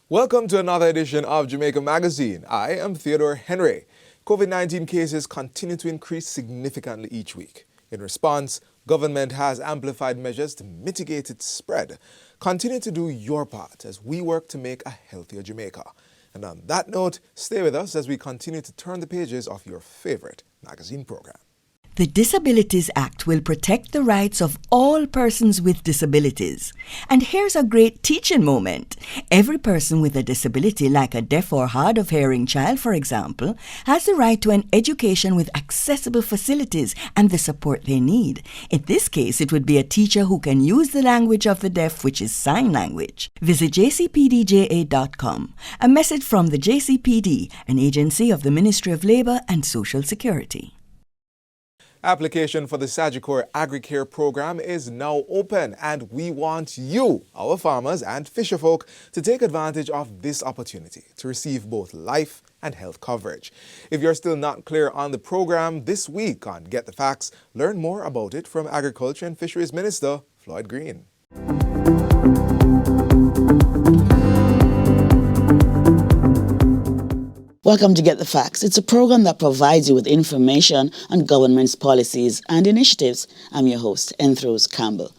Welcome to another edition of Jamaica Magazine. I am Theodore Henry. COVID-19 cases continue to increase significantly each week. In response, government has amplified measures to mitigate its spread. Continue to do your part as we work to make a healthier Jamaica. And on that note, stay with us as we continue to turn the pages of your favorite magazine program. The Disabilities Act will protect the rights of all persons with disabilities. And here's a great teaching moment. Every person with a disability, like a deaf or hard of hearing child, for example, has the right to an education with accessible facilities and the support they need. In this case, it would be a teacher who can use the language of the deaf, which is sign language. Visit jcpdja.com. A message from the JCPD, an agency of the Ministry of Labour and Social Security. Application for the Agricare Agricare program is now open, and we want you, our farmers and fisherfolk, to take advantage of this opportunity to receive both life and health coverage. If you're still not clear on the program, this week on Get the Facts, learn more about it from Agriculture and Fisheries Minister Floyd Green. Welcome to Get the Facts. It's a program that provides you with information on government's policies and initiatives. I'm your host, Enthros Campbell.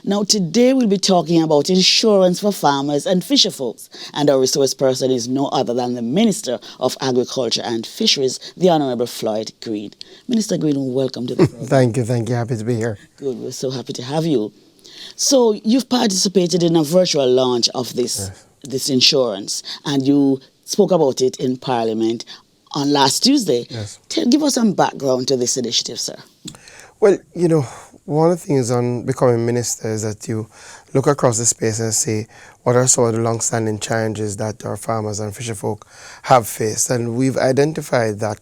Now, today we'll be talking about insurance for farmers and fisherfolks, and our resource person is no other than the Minister of Agriculture and Fisheries, the Honourable Floyd Green. Minister Green, welcome to the program. Thank you. Happy to be here. Good, we're so happy to have you. So, you've participated in a virtual launch of this insurance, and you spoke about it in Parliament on last Tuesday. Yes. Give us some background to this initiative, sir. Well, one of the things on becoming minister is that you look across the space and say, what are some of the long-standing challenges that our farmers and fisherfolk have faced? And we've identified that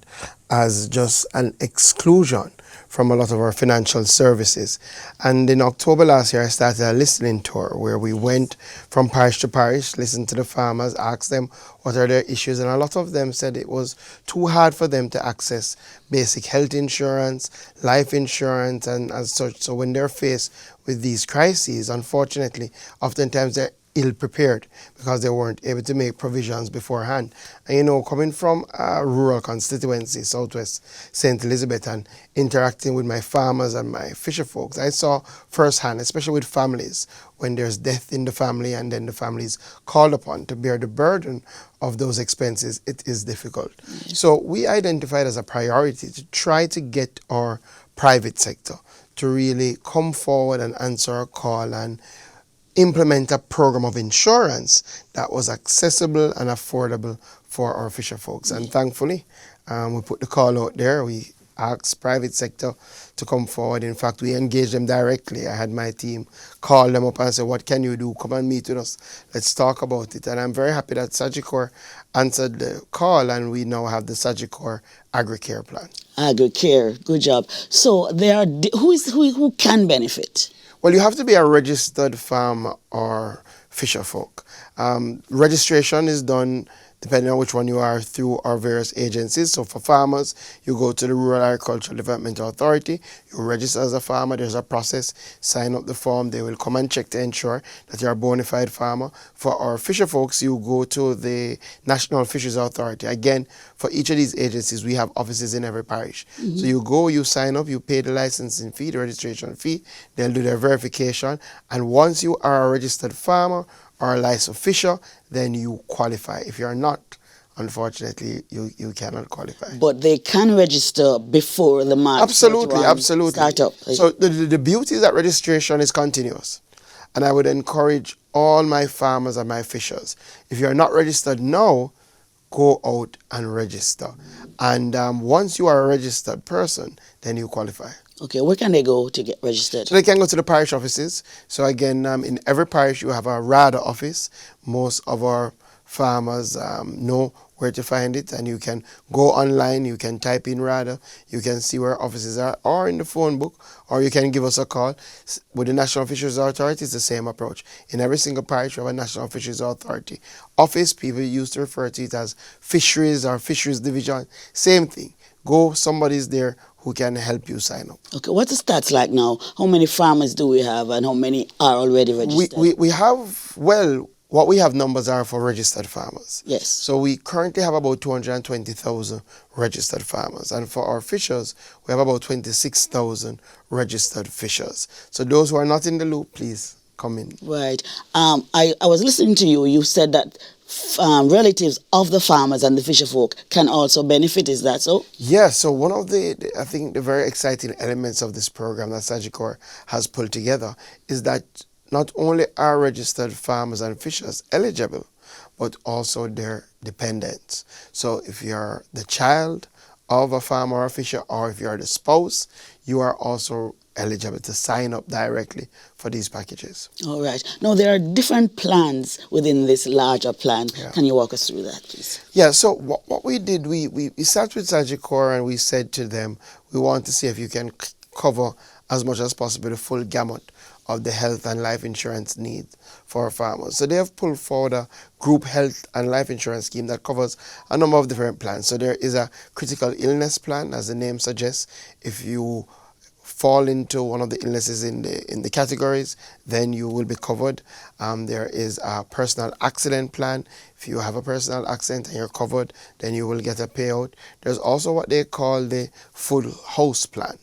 as just an exclusion from a lot of our financial services. And in October last year, I started a listening tour where we went from parish to parish, listened to the farmers, asked them what are their issues, and a lot of them said it was too hard for them to access basic health insurance, life insurance, and as such. So when they're faced with these crises, unfortunately, oftentimes they're ill-prepared because they weren't able to make provisions beforehand. And coming from a rural constituency, Southwest St. Elizabeth, and interacting with my farmers and my fisher folks, I saw firsthand, especially with families, when there's death in the family and then the family is called upon to bear the burden of those expenses, it is difficult. Mm-hmm. So we identified as a priority to try to get our private sector to really come forward and answer our call and implement a program of insurance that was accessible and affordable for our fisher folks. And thankfully, we put the call out there. We asked private sector to come forward. In fact, we engaged them directly. I had my team call them up and say, what can you do? Come and meet with us. Let's talk about it. And I'm very happy that Agricare answered the call, and we now have the Agricare Agricare plan. Agricare, good job. So who can benefit? Well, you have to be a registered farmer or fisher folk. Registration is done, depending on which one you are, through our various agencies. So for farmers, you go to the Rural Agricultural Development Authority, you register as a farmer, there's a process, sign up the form, they will come and check to ensure that you're a bona fide farmer. For our fisher folks, you go to the National Fisheries Authority. Again, for each of these agencies, we have offices in every parish. Mm-hmm. So you go, you sign up, you pay the licensing fee, the registration fee, they'll do their verification, and once you are a registered farmer or a licensed fisher, then you qualify. If you're not, unfortunately, you cannot qualify. But they can register before the March absolutely start up. So the beauty is that registration is continuous. And I would encourage all my farmers and my fishers, if you're not registered now, go out and register. And once you are a registered person, then you qualify. Okay, where can they go to get registered? So they can go to the parish offices. So again, in every parish you have a RADA office. Most of our farmers know where to find it, and you can go online, you can type in RADA, you can see where offices are, or in the phone book, or you can give us a call. With the National Fisheries Authority, it's the same approach. In every single parish, we have a National Fisheries Authority office. People used to refer to it as fisheries or fisheries division. Same thing. Go, somebody's there who can help you sign up. Okay, what's the stats like now? How many farmers do we have, and how many are already registered? We have, well, what we have numbers are for registered farmers. Yes. So we currently have about 220,000 registered farmers. And for our fishers, we have about 26,000 registered fishers. So those who are not in the loop, please come in. Right. I was listening to you. You said that relatives of the farmers and the fisher folk can also benefit. Is that so? Yeah, so one of I think the very exciting elements of this program that Agricare has pulled together is that not only are registered farmers and fishers eligible, but also their dependents. So if you're the child of a farmer or a fisher, or if you're the spouse, you are also eligible to sign up directly for these packages. All right. Now, there are different plans within this larger plan. Yeah. Can you walk us through that, please? Yeah, so what we did, we sat with Agricare and we said to them, we want to see if you can cover as much as possible the full gamut of the health and life insurance needs for our farmers. So they have pulled forward a group health and life insurance scheme that covers a number of different plans. So there is a critical illness plan, as the name suggests. If you fall into one of the illnesses in the categories, then you will be covered. There is a personal accident plan. If you have a personal accident and you're covered, then you will get a payout. There's also what they call the full house plan,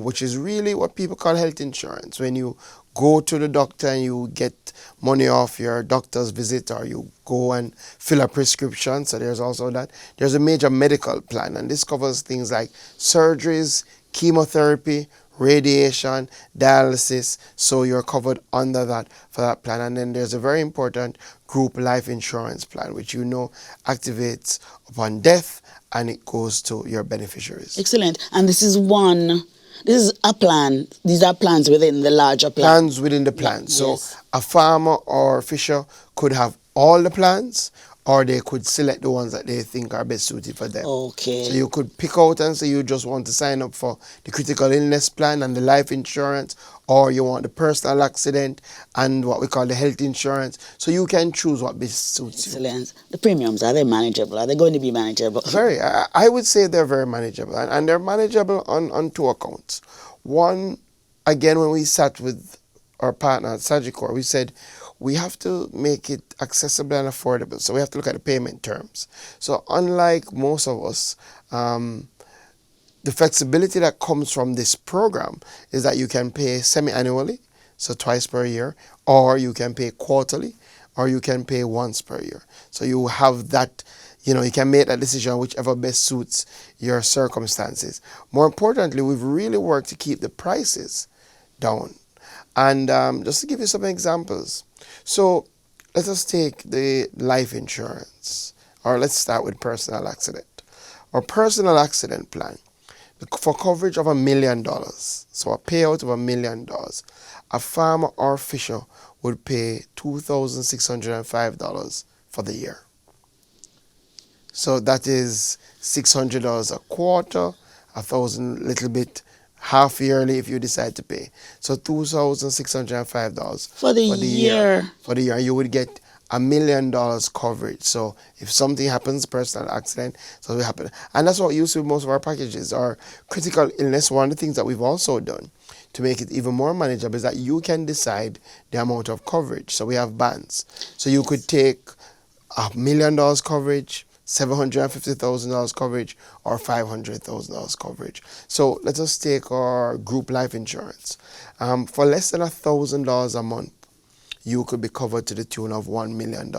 which is really what people call health insurance. When you go to the doctor and you get money off your doctor's visit, or you go and fill a prescription, so there's also that. There's a major medical plan, and this covers things like surgeries, chemotherapy, radiation, dialysis, so you're covered under that for that plan. And then there's a very important group life insurance plan, which activates upon death, and it goes to your beneficiaries. Excellent. And this is a plan. These are plans within the larger plan. Plans within the plan. Yeah, So yes. a farmer or fisher could have all the plans, or they could select the ones that they think are best suited for them. Okay. So you could pick out and say you just want to sign up for the critical illness plan and the life insurance, or you want the personal accident and what we call the health insurance. So you can choose what best suits you. Excellent. The premiums, are they manageable? Are they going to be manageable? Very. I would say they're very manageable. And they're manageable on two accounts. One, again, when we sat with our partner at Agricare, we said we have to make it accessible and affordable. So we have to look at the payment terms. So unlike most of us, the flexibility that comes from this program is that you can pay semi-annually, so twice per year, or you can pay quarterly, or you can pay once per year. So you have that, you can make that decision whichever best suits your circumstances. More importantly, we've really worked to keep the prices down. And just to give you some examples. So let us take the life insurance, or let's start with personal accident. Our personal accident plan, for coverage of $1 million, so a payout of $1 million, a farmer or fisher would pay $2,605 for the year. So that is $600 a quarter, $1,000 little bit half yearly if you decide to pay. So $2,605 For the year. For the year, you would get $1 million coverage. So if something happens, personal accident, so it happen. And that's what we use with most of our packages. Our critical illness, one of the things that we've also done to make it even more manageable is that you can decide the amount of coverage. So we have bands. So you could take $1 million coverage, $750,000 coverage, or $500,000 coverage. So let us take our group life insurance. For less than $1,000 a month, you could be covered to the tune of $1 million.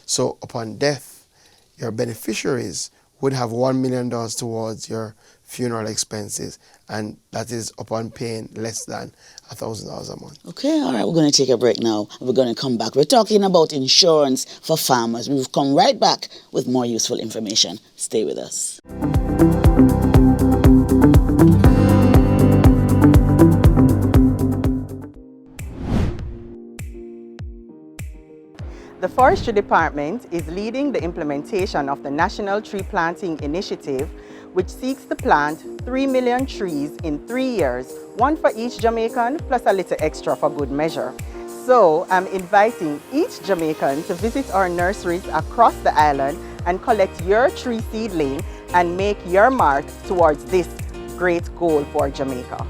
So upon death, your beneficiaries would have $1 million towards your funeral expenses, and that is upon paying less than $1,000 a month. Okay, all right, we're going to take a break now. We're going to come back. We're talking about insurance for farmers. We'll come right back with more useful information. Stay with us. The Forestry Department is leading the implementation of the National Tree Planting Initiative, which seeks to plant 3 million trees in 3 years, one for each Jamaican plus a little extra for good measure. So I'm inviting each Jamaican to visit our nurseries across the island and collect your tree seedling and make your mark towards this great goal for Jamaica.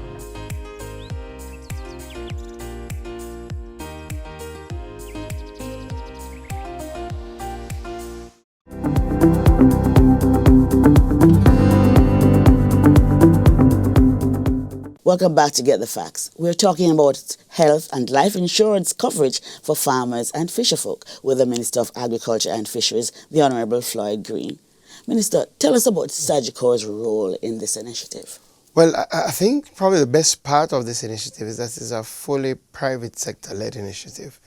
Welcome back to Get the Facts. We're talking about health and life insurance coverage for farmers and fisherfolk with the Minister of Agriculture and Fisheries, the Honourable Floyd Green. Minister, tell us about Sagicor's role in this initiative. Well, I think probably the best part of this initiative is that it's a fully private sector-led initiative.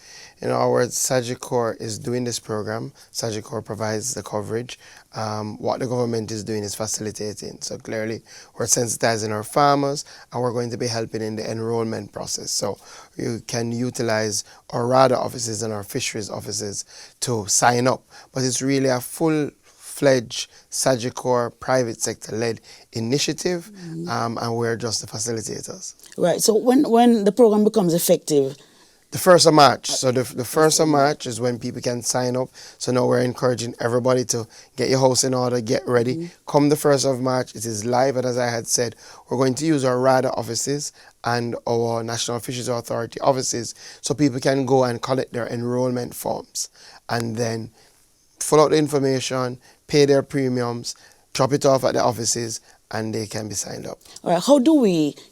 In other words, Sagicor is doing this program. Sagicor provides the coverage. What the government is doing is facilitating. So clearly, we're sensitizing our farmers, and we're going to be helping in the enrollment process. So you can utilize our RADA offices and our fisheries offices to sign up. But it's really a full-fledged Sagicor private sector-led initiative, and we're just the facilitators. Right, so when the program becomes effective? The 1st of March. So the 1st of March is when people can sign up. So now we're encouraging everybody to get your house in order, get ready. Come the 1st of March, it is live, and as I had said, we're going to use our RADA offices and our National Fisheries Authority offices so people can go and collect their enrollment forms and then fill out the information, pay their premiums, drop it off at the offices, and they can be signed up. All right,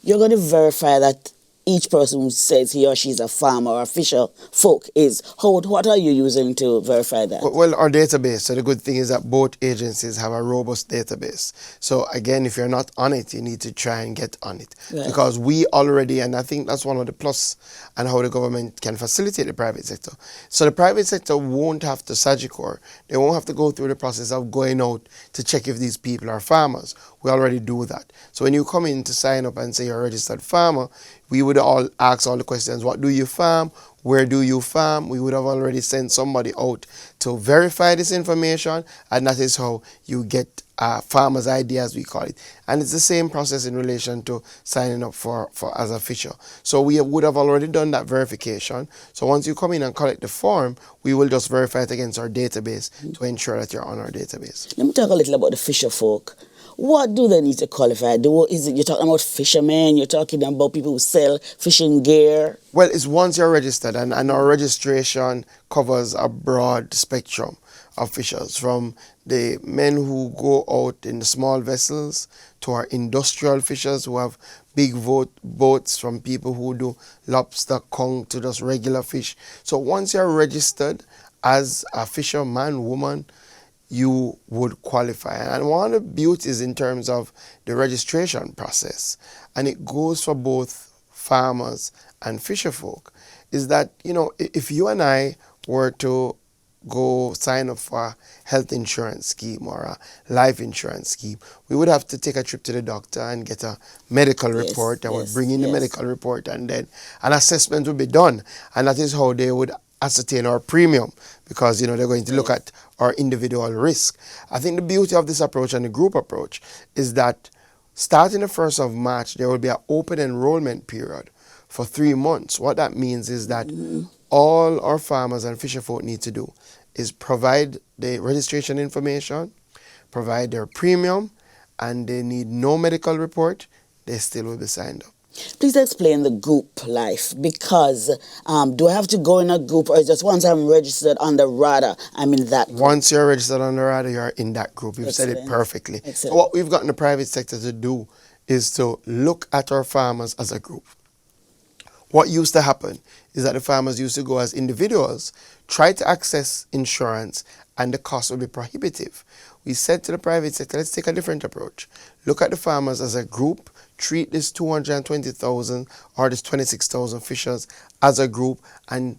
you're going to verify that each person who says he or she is a farmer or a fisher folk is, what are you using to verify that? Well, our database. So the good thing is that both agencies have a robust database. So again, if you're not on it, you need to try and get on it. Right. Because we already, and I think that's one of the plus and how the government can facilitate the private sector. So the private sector won't have to Sagicor. They won't have to go through the process of going out to check if these people are farmers. We already do that. So when you come in to sign up and say you're a registered farmer, we would all ask all the questions. What do you farm? Where do you farm? We would have already sent somebody out to verify this information, and that is how you get farmer's ID, as we call it. And it's the same process in relation to signing up for as a fisher. So we would have already done that verification. So once you come in and collect the form, we will just verify it against our database to ensure that you're on our database. Let me talk a little about the fisher folk. What do they need to qualify? You're talking about fishermen, you're talking about people who sell fishing gear? Well, it's once you're registered, and our registration covers a broad spectrum of fishers, from the men who go out in the small vessels to our industrial fishers who have big boats, from people who do lobster, conch, to just regular fish. So once you're registered as a fisherman, woman, you would qualify. And one of the beauties in terms of the registration process, and it goes for both farmers and fisherfolk, is that, if you and I were to go sign up for a health insurance scheme or a life insurance scheme, we would have to take a trip to the doctor and get a medical report, and would bring in the medical report, and then an assessment would be done. And that is how they would ascertain our premium, because they're going to look at our individual risk. I think the beauty of this approach and the group approach is that starting the 1st of March, there will be an open enrollment period for 3 months. What that means is that all our farmers and fisherfolk need to do is provide the registration information, provide their premium, and they need no medical report. They still will be signed up. Please explain the group life, because do I have to go in a group, or just once I'm registered on the RADA, I'm in that group? Once you're registered on the RADA, you're in that group. You've said it perfectly. So what we've gotten the private sector to do is to look at our farmers as a group. What used to happen is that the farmers used to go as individuals, try to access insurance, and the cost would be prohibitive. We said to the private sector, let's take a different approach. Look at the farmers as a group, treat this 220,000 or this 26,000 fishers as a group, and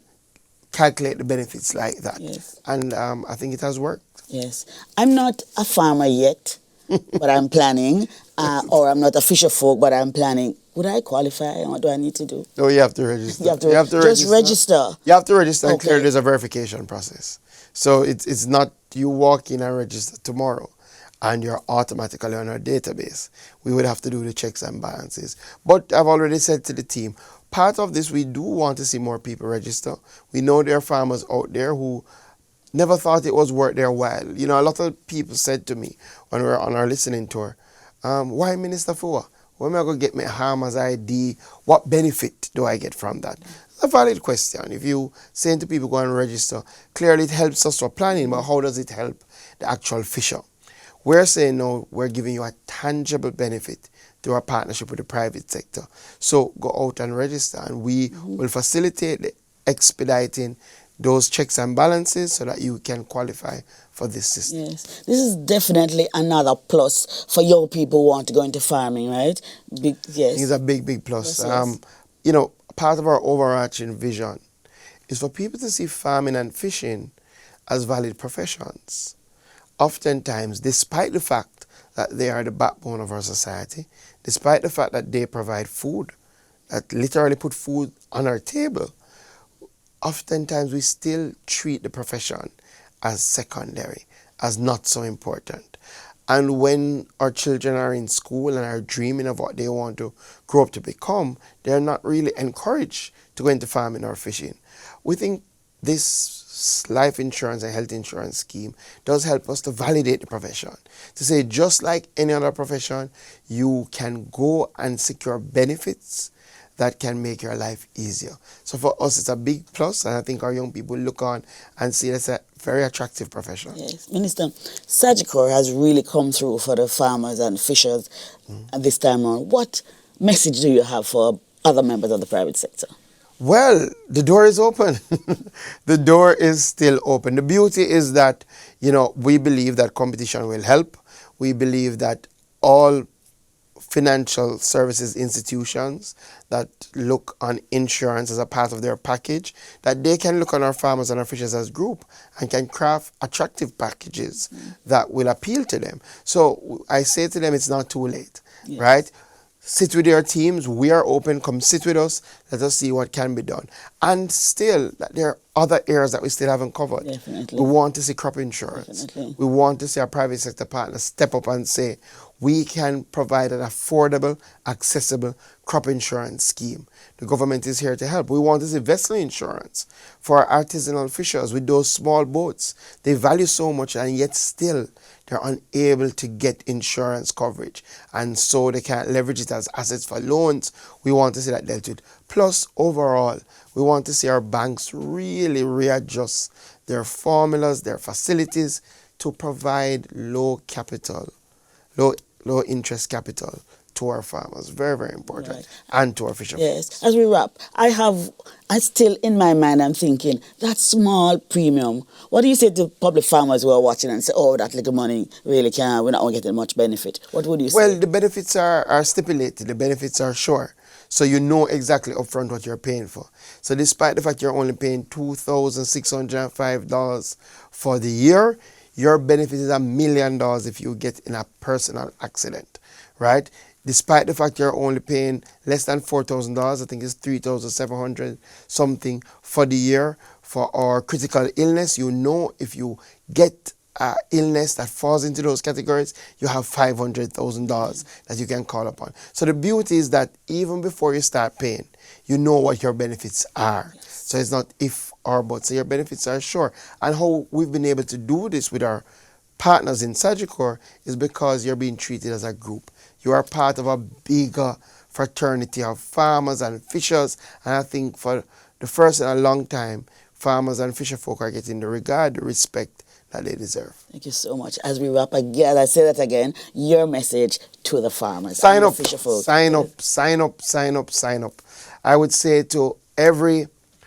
calculate the benefits like that. Yes. And I think it has worked. Yes. I'm not a farmer yet, but I'm planning, or I'm not a fisher folk, but I'm planning. Would I qualify? What do I need to do? No, you have to register. You have to just register. You have to register, and clearly there's a verification process. So it's not you walk in and register tomorrow and you're automatically on our database. We would have to do the checks and balances. But I've already said to the team, part of this, we do want to see more people register. We know there are farmers out there who never thought it was worth their while. A lot of people said to me when we were on our listening tour, why Minister Fua? When am I going to get my farmer's ID? What benefit do I get from that? It's a valid question. If you saying to people go and register, clearly it helps us for planning, but how does it help the actual fisher? We're saying no, we're giving you a tangible benefit through our partnership with the private sector. So go out and register, and we will facilitate the expediting those checks and balances so that you can qualify for this system. Yes, this is definitely another plus for young people who want to go into farming, right? Yes. It's a big plus. Yes. You know, part of our overarching vision is for people to see farming and fishing as valid professions. Oftentimes, despite the fact that they are the backbone of our society, despite the fact that they provide food, that literally put food on our table, oftentimes we still treat the profession as secondary, as not so important. And when our children are in school and are dreaming of what they want to grow up to become, they're not really encouraged to go into farming or fishing. We think this life insurance and health insurance scheme does help us to validate the profession. To say, just like any other profession, you can go and secure benefits that can make your life easier. So for us, it's a big plus, and I think our young people look on and see it's a very attractive profession. Yes, Minister, Sagicor has really come through for the farmers and fishers at this time around. What message do you have for other members of the private sector? Well, the door is open. The door is still open. The beauty is that, you know, we believe that competition will help. We believe that all financial services institutions that look on insurance as a part of their package, that they can look on our farmers and our fishers as group and can craft attractive packages that will appeal to them. So I say to them, it's not too late, right? Sit with your teams. We are open. Come sit with us. Let us see what can be done. And still, there are other areas that we still haven't covered. Definitely. We want to see crop insurance. Definitely. We want to see our private sector partners step up and say, we can provide an affordable, accessible crop insurance scheme. The government is here to help. We want to see vessel insurance for our artisanal fishers with those small boats. They value so much, and yet still they're unable to get insurance coverage. And so they can't leverage it as assets for loans. We want to see that dealt with. Plus, overall, we want to see our banks really readjust their formulas, their facilities to provide low interest capital to our farmers. Very, very important. Right. And to our fishermen. Yes, as we wrap, I still in my mind, I'm thinking, that small premium, what do you say to public farmers who are watching and say, oh, that little money really we're not getting much benefit? What would you say? Well, the benefits are stipulated. The benefits are sure. So you know exactly upfront what you're paying for. So despite the fact you're only paying $2,605 for the year, your benefit is $1 million if you get in a personal accident, right? Despite the fact you're only paying less than $4,000, I think it's $3,700 something for the year for our critical illness. You know, if you get illness that falls into those categories, you have $500,000 that you can call upon. So the beauty is that even before you start paying, you know what your benefits are. Yes. So it's not if or but. So your benefits are sure. And how we've been able to do this with our partners in Sagicor is because you're being treated as a group. You are part of a bigger fraternity of farmers and fishers. And I think for the first in a long time, farmers and fisher folk are getting the regard, the respect that they deserve. Thank you so much. As we wrap again, I say that again, your message to the farmers sign and up, the fisher folk. Sign up. I would say to every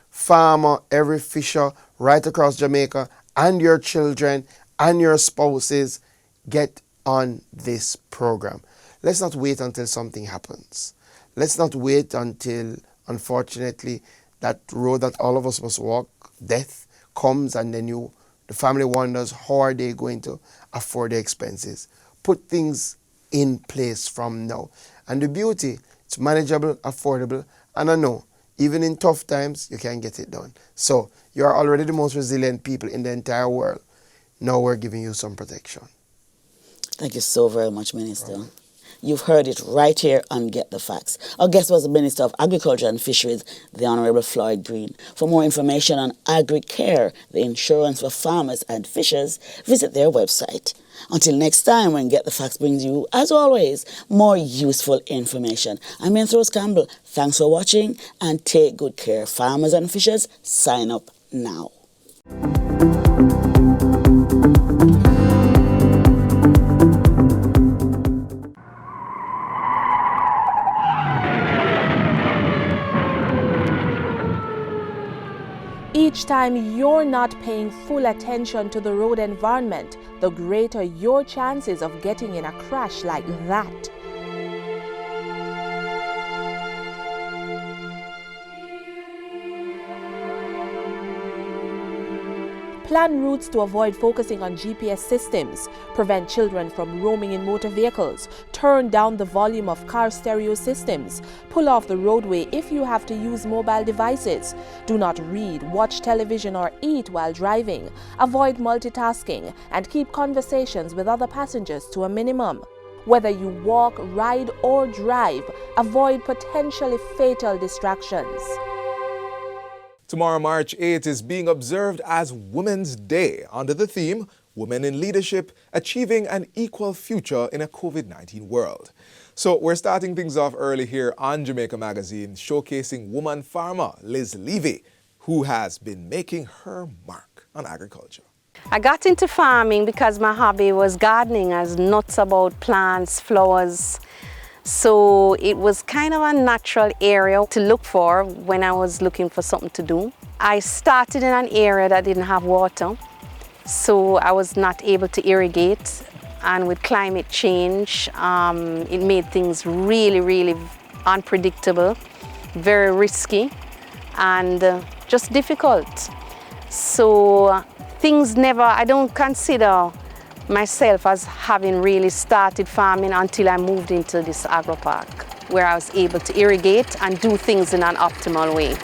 farmer, every fisher right across Jamaica, and your children and your spouses, get on this program. Let's not wait until something happens. Let's not wait until, unfortunately, that road that all of us must walk, death, comes, and then the family wonders how are they going to afford the expenses. Put things in place from now. And the beauty, it's manageable, affordable, and I know, even in tough times, you can get it done. So, you are already the most resilient people in the entire world. Now we're giving you some protection. Thank you so very much, Minister. Right. You've heard it right here on Get the Facts. Our guest was the Minister of Agriculture and Fisheries, the Honourable Floyd Green. For more information on Agricare, the insurance for farmers and fishers, visit their website. Until next time, when Get the Facts brings you, as always, more useful information. I'm Rose Campbell. Thanks for watching and take good care. Farmers and fishers, sign up now. Each time you're not paying full attention to the road environment, the greater your chances of getting in a crash like that. Plan routes to avoid focusing on GPS systems, prevent children from roaming in motor vehicles, turn down the volume of car stereo systems, pull off the roadway if you have to use mobile devices, do not read, watch television or eat while driving, avoid multitasking, and keep conversations with other passengers to a minimum. Whether you walk, ride or drive, avoid potentially fatal distractions. Tomorrow, March 8th, is being observed as Women's Day under the theme, Women in Leadership, Achieving an Equal Future in a COVID-19 World. So we're starting things off early here on Jamaica Magazine, showcasing woman farmer Liz Levy, who has been making her mark on agriculture. I got into farming because my hobby was gardening. I was nuts about plants, flowers. So it was kind of a natural area to look for when I was looking for something to do. I started in an area that didn't have water, so I was not able to irrigate. And with climate change, it made things really, really unpredictable, very risky, and just difficult. So I don't consider myself as having really started farming until I moved into this agro park, where I was able to irrigate and do things in an optimal way.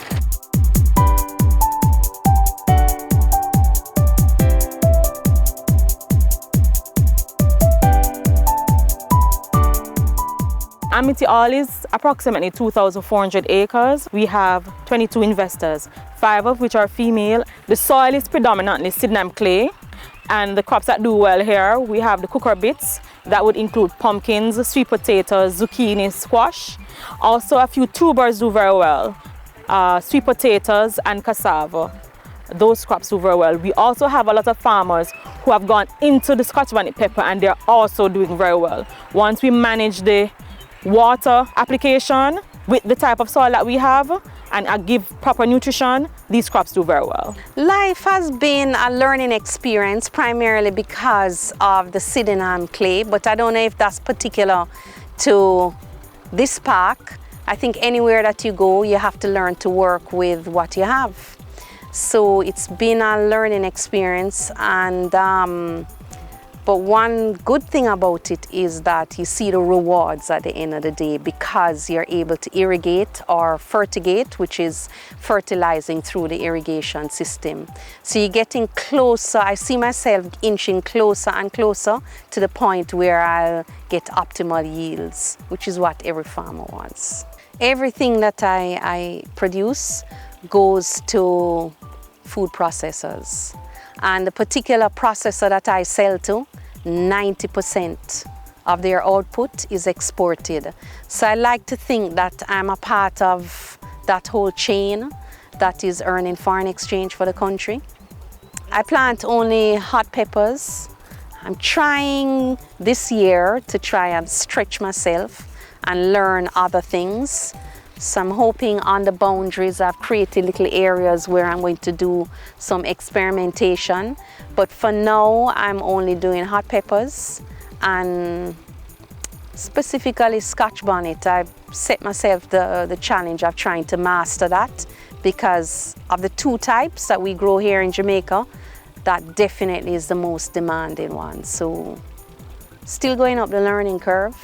Amity All is approximately 2,400 acres. We have 22 investors, 5 of which are female. The soil is predominantly Sydenham clay. And the crops that do well here, we have the cucurbits. That would include pumpkins, sweet potatoes, zucchini, squash. Also a few tubers do very well, sweet potatoes and cassava. Those crops do very well. We also have a lot of farmers who have gone into the Scotch bonnet pepper and they're also doing very well. Once we manage the water application with the type of soil that we have and give proper nutrition, these crops do very well. Life has been a learning experience primarily because of the Sydenham clay, but I don't know if that's particular to this park. I think anywhere that you go, you have to learn to work with what you have. So it's been a learning experience, and but one good thing about it is that you see the rewards at the end of the day because you're able to irrigate or fertigate, which is fertilizing through the irrigation system. So you're getting closer. I see myself inching closer and closer to the point where I'll get optimal yields, which is what every farmer wants. Everything that I produce goes to food processors. And the particular processor that I sell to, 90% of their output is exported. So I like to think that I'm a part of that whole chain that is earning foreign exchange for the country. I plant only hot peppers. I'm trying this year to try and stretch myself and learn other things. So I'm hoping on the boundaries I've created little areas where I'm going to do some experimentation. But for now, I'm only doing hot peppers and specifically Scotch bonnet. I've set myself the challenge of trying to master that because of the 2 types that we grow here in Jamaica. That definitely is the most demanding one. So still going up the learning curve.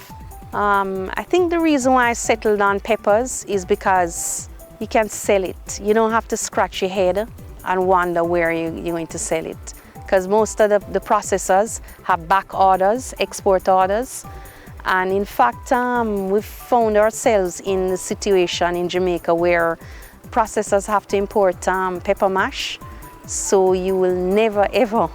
I think the reason why I settled on peppers is because you can sell it. You don't have to scratch your head and wonder where you're going to sell it. Because most of the processors have back orders, export orders. And in fact, we've found ourselves in the situation in Jamaica where processors have to import pepper mash. So you will never ever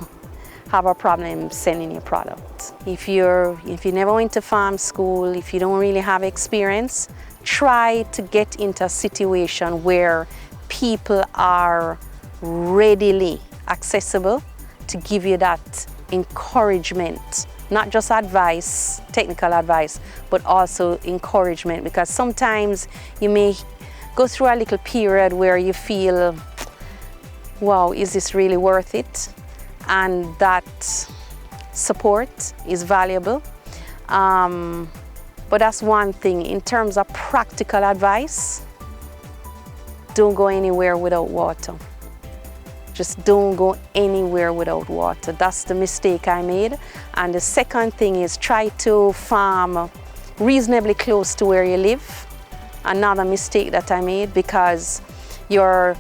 have a problem selling your product. If you never went to farm school, if you don't really have experience, try to get into a situation where people are readily accessible to give you that encouragement, not just advice, technical advice, but also encouragement, because sometimes you may go through a little period where you feel wow, is this really worth it? And that support is valuable. But that's one thing. In terms of practical advice, don't go anywhere without water. Just don't go anywhere without water. That's the mistake I made. And the second thing is try to farm reasonably close to where you live. Another mistake that I made, because how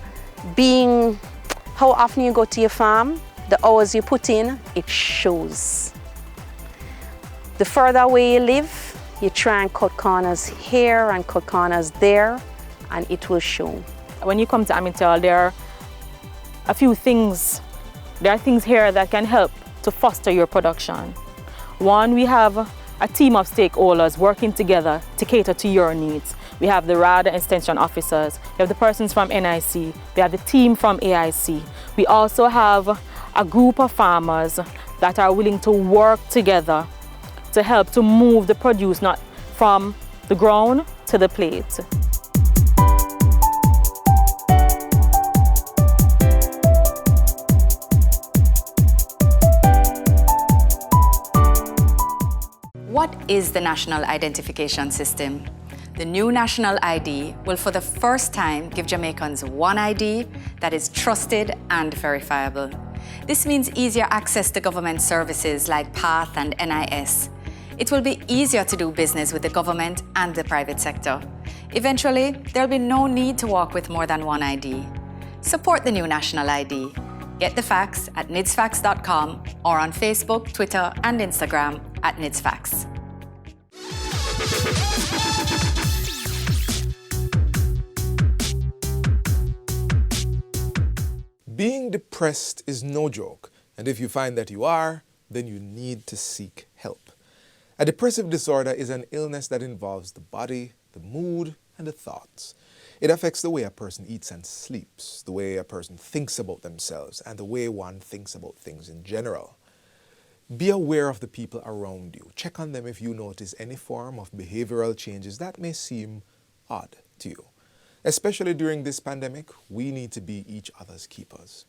often you go to your farm, the hours you put in, it shows. The further away you live, you try and cut corners here and cut corners there, and it will show. When you come to Amityville, there are a few things. There are things here that can help to foster your production. One, we have a team of stakeholders working together to cater to your needs. We have the RAD extension officers, we have the persons from NIC, we have the team from AIC. We also have a group of farmers that are willing to work together to help to move the produce not from the ground to the plate. What is the National Identification System? The new National ID will for the first time give Jamaicans one ID that is trusted and verifiable. This means easier access to government services like PATH and NIS. It will be easier to do business with the government and the private sector. Eventually, there'll be no need to walk with more than one ID. Support the new National ID. Get the facts at nidsfacts.com or on Facebook, Twitter, and Instagram at nidsfacts. Being depressed is no joke, and if you find that you are, then you need to seek help. A depressive disorder is an illness that involves the body, the mood, and the thoughts. It affects the way a person eats and sleeps, the way a person thinks about themselves, and the way one thinks about things in general. Be aware of the people around you. Check on them if you notice any form of behavioral changes that may seem odd to you. Especially during this pandemic, we need to be each other's keepers.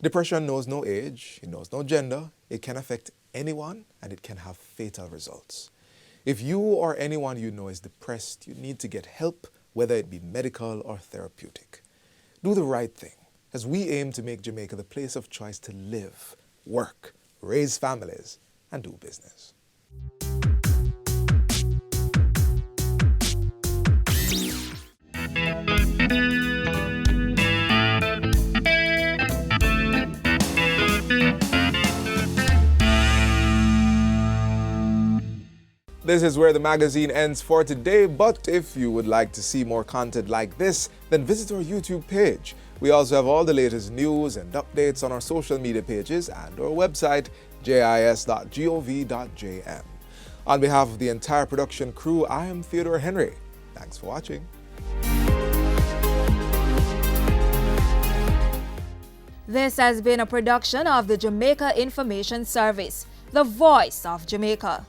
Depression knows no age, it knows no gender, it can affect anyone, and it can have fatal results. If you or anyone you know is depressed, you need to get help, whether it be medical or therapeutic. Do the right thing, as we aim to make Jamaica the place of choice to live, work, raise families, and do business. This is where the magazine ends for today, but if you would like to see more content like this, then visit our YouTube page. We also have all the latest news and updates on our social media pages and our website, jis.gov.jm. On behalf of the entire production crew, I am Theodore Henry. Thanks for watching. This has been a production of the Jamaica Information Service, the voice of Jamaica.